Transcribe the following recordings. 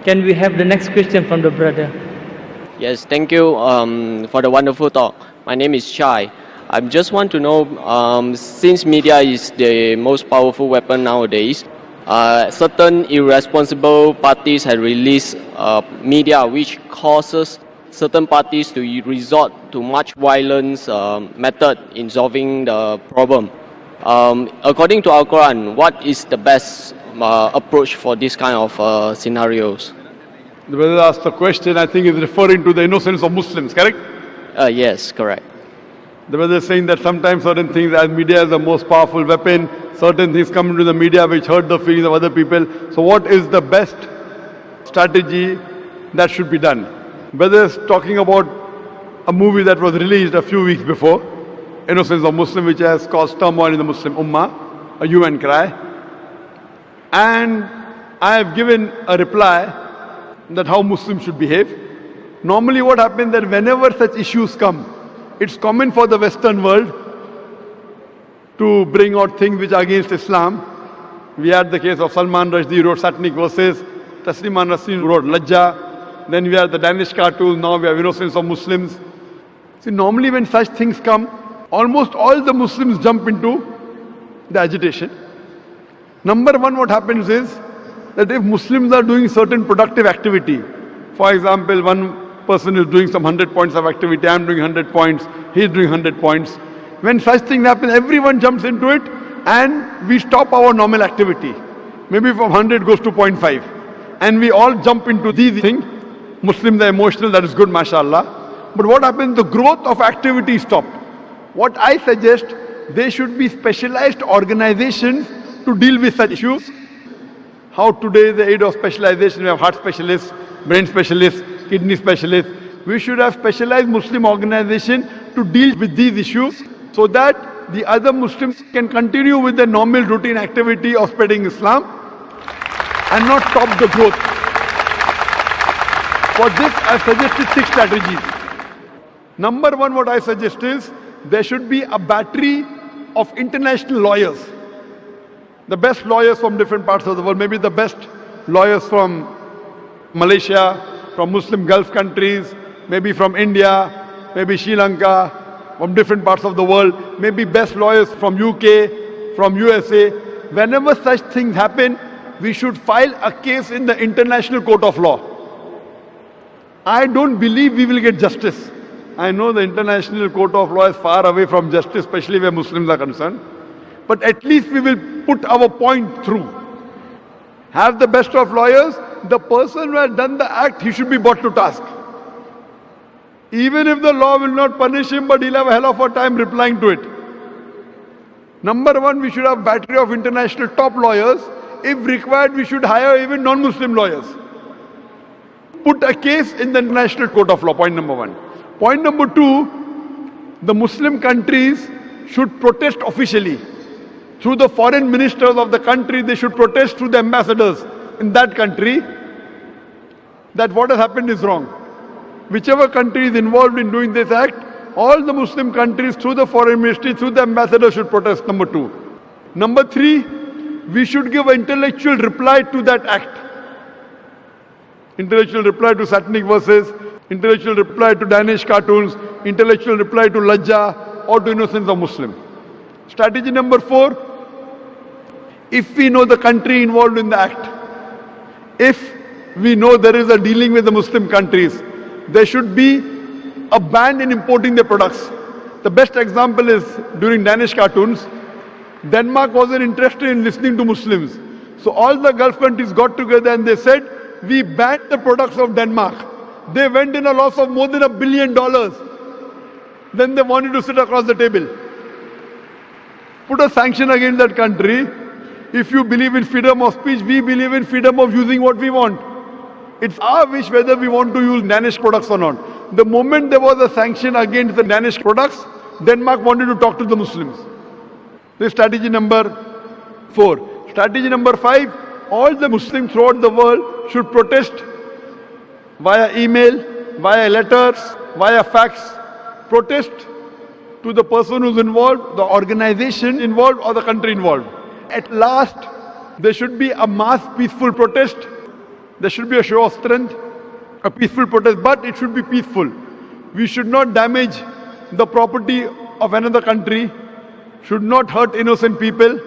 Can we have the next question from the brother? Yes, thank you for the wonderful talk. My name is Chai. I just want to know, since media is the most powerful weapon nowadays, certain irresponsible parties have released media which causes certain parties to resort to much violence method in solving the problem. According to Al Quran, what is the best approach for this kind of scenarios? The brother asked a question, I think is referring to the innocence of Muslims, correct? Yes, correct. The brother is saying that sometimes certain things, as media is the most powerful weapon, certain things come into the media which hurt the feelings of other people. So what is the best strategy that should be done? Brother is talking about a movie that was released a few weeks before, Innocence of Muslim, which has caused turmoil in the Muslim Ummah, a hue and cry. And I have given a reply that how Muslims should behave. Normally what happens that whenever such issues come, it's common for the Western world to bring out things which are against Islam. We had the case of Salman Rushdie wrote satanic verses, Taslima Nasreen wrote Lajja, then we had the Danish cartoons, now we have Innocence of Muslims. See, normally when such things come, almost all the Muslims jump into the agitation. Number one, what happens is that if Muslims are doing certain productive activity, for example, one person is doing some 100 points of activity, I am doing 100 points, he is doing 100 points. When such thing happens, everyone jumps into it and we stop our normal activity. Maybe from 100 goes to 0.5. And we all jump into these things. Muslims are emotional, that is good, mashallah. But what happens, the growth of activity is stopped. What I suggest, there should be specialized organizations to deal with such issues. How today the aid of specialization, we have heart specialists, brain specialists, kidney specialists. We should have specialized Muslim organization to deal with these issues so that the other Muslims can continue with their normal routine activity of spreading Islam and not stop the growth. For this, I suggested 6 strategies. Number one, what I suggest is there should be a battery of international lawyers. The best lawyers from different parts of the world, maybe the best lawyers from Malaysia, from Muslim Gulf countries, maybe from India, maybe Sri Lanka, from different parts of the world, maybe best lawyers from UK, from USA. Whenever such things happen, we should file a case in the International Court of Law. I don't believe we will get justice. I know the International Court of Law is far away from justice, especially where Muslims are concerned. But at least we will put our point through. Have the best of lawyers. The person who has done the act, he should be brought to task. Even if the law will not punish him, but he'll have a hell of a time replying to it. Number one, we should have battery of international top lawyers. If required, we should hire even non-Muslim lawyers. Put a case in the International Court of Law, point number one. Point number two, the Muslim countries should protest officially. Through the foreign ministers of the country, they should protest through the ambassadors in that country that what has happened is wrong. Whichever country is involved in doing this act, all the Muslim countries through the foreign ministry, through the ambassador should protest, number two. Number three, we should give an intellectual reply to that act. Intellectual reply to satanic verses, intellectual reply to Danish cartoons, intellectual reply to Lajja or to Innocence of Muslim. Strategy number 4, if we know the country involved in the act, if we know there is a dealing with the Muslim countries, there should be a ban in importing their products. The best example is during Danish cartoons, Denmark wasn't interested in listening to Muslims. So all the Gulf countries got together and they said, we banned the products of Denmark. They went in a loss of more than $1 billion. Then they wanted to sit across the table. Put a sanction against that country. If you believe in freedom of speech, we believe in freedom of using what we want. It's our wish whether we want to use Danish products or not. The moment there was a sanction against the Danish products, Denmark wanted to talk to the Muslims. This is strategy number 4. Strategy number 5, all the Muslims throughout the world should protest via email, via letters, via fax. Protest to the person who's involved, the organization involved or the country involved. At last, there should be a mass peaceful protest There should be a show of strength, a peaceful protest, but it should be peaceful. We should not damage the property of another country, should not hurt innocent people,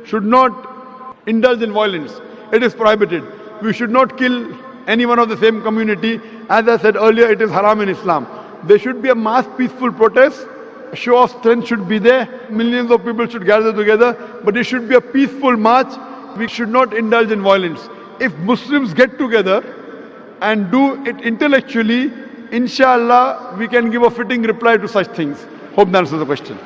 should not indulge in violence. It is prohibited. We should not kill anyone of the same community. As I said earlier, it is haram in Islam. There should be a mass peaceful protest. A show of strength should be there. Millions of people should gather together, but it should be a peaceful march. We should not indulge in violence. If Muslims get together and do it intellectually, inshallah, we can give a fitting reply to such things. Hope that answers the question.